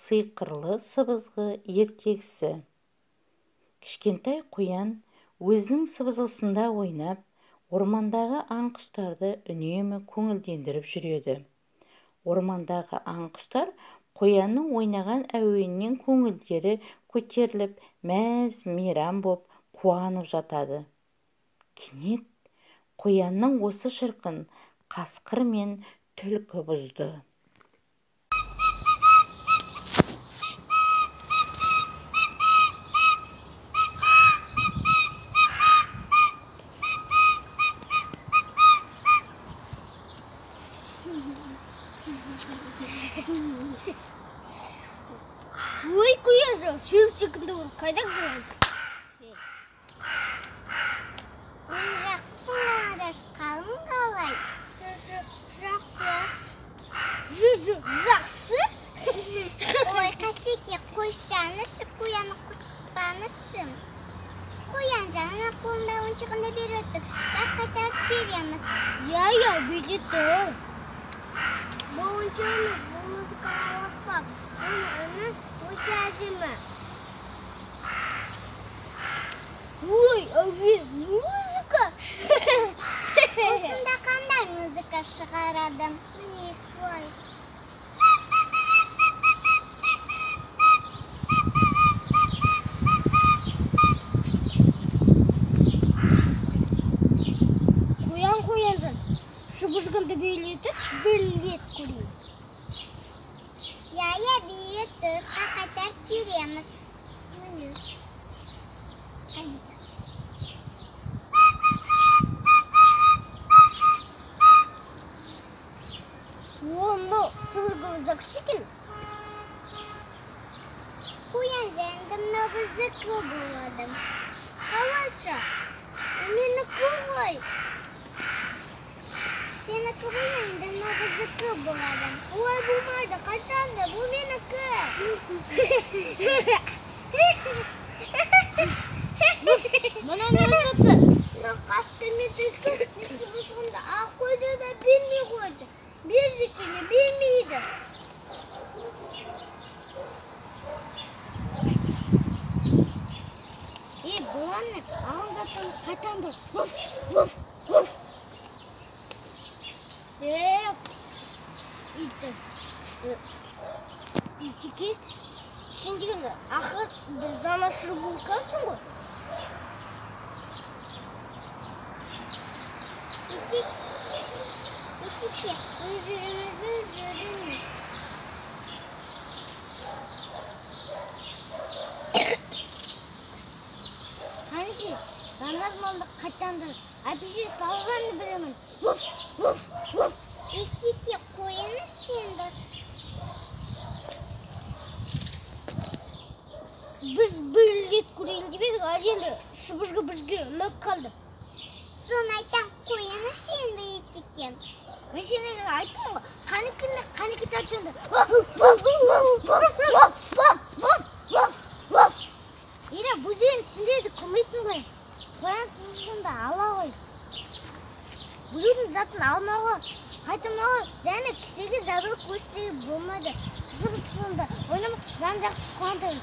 Сиқырлы сыбызғы ертегісі. Кішкентай қоян өзінің сыбызғысында ойнап, ормандағы аң-құстарды үнемі көңілдендіріп жүреді. Ормандағы аң-құстар қоянның ойнаған әуенінен көңілдері көтеріліп, мәз-мейрам боп қуанып жатады. Кенет қоянның осы шырқын қасқыр мен түлкі бұзды. Ой, қоян, шөп-шекінді ұрып, қайда көреді? Жақсың араш, қалың қалай? Жақсы? Ой, Қасеке, қойшанышы, қояны құтпанышы. Қоян жаңа қолында ойыншығында береді, қайтарып береміз. Я, береді. Бұл ойыншығымыз, бұл музыкаға аспап, оны өте әдемі. Ой, әуен, музыка! Осында қандай музыка шығарадым? Міне, ой. Қоян, шыбыжғынды бейлетіп, білет көрейін. Я, береді, қайтарып береміз. Міне. Оны шыбыжғы жақсы екен. Қоян жәнді мынау біздікі болады. Қалайша? Менікі ғой. Сенікі болмайды, мынау біздікі болады. Ой, болмайды, қайтаңды, бұл менікі. Мұна музыка. Мынау қасқыр мен түлкі шыбыжғынды ақ қойды да бермей қойды. Берді сені, бермейді. Боланы, Аңдатың, қайтаңды. Итеке, сен деген ақыр бір жанашыр болғансың ғой. Итеке, жүріңіз. Қанеке, жанармалды қайтаңды. Әпеше салғанды біремін. Итеке, қойыны сенді. Біз білет көрейін деп едік, ал енді шыбыжғы бізге ұнап қалды. Соны айтам, қойыны сенді, Итеке. Мен сені айттым ғой, қанеке тартынды. Ира, бұзен сендерді көмейтін ғой. Қоян сыбызғынды ала ғой. Бұлудің затын алмауға, қайтымауға, және кісіге забыл көштегі болмайды. Сыбызғынды ойнамақ жан-жақты қуантайды.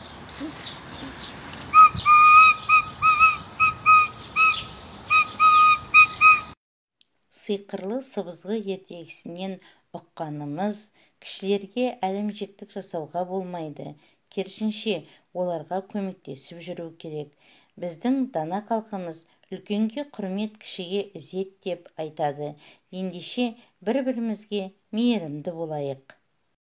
Сиқырлы сыбызғы ертегісінен ұққанымыз, кішілерге әлімжеттік жасауға болмайды. Керісінше, оларға көмектесіп жүру керек. Біздің дана халқымыз үлкенге құрмет, кішіге ізет деп айтады. Ендеше бір-бірімізге мейірімді болайық.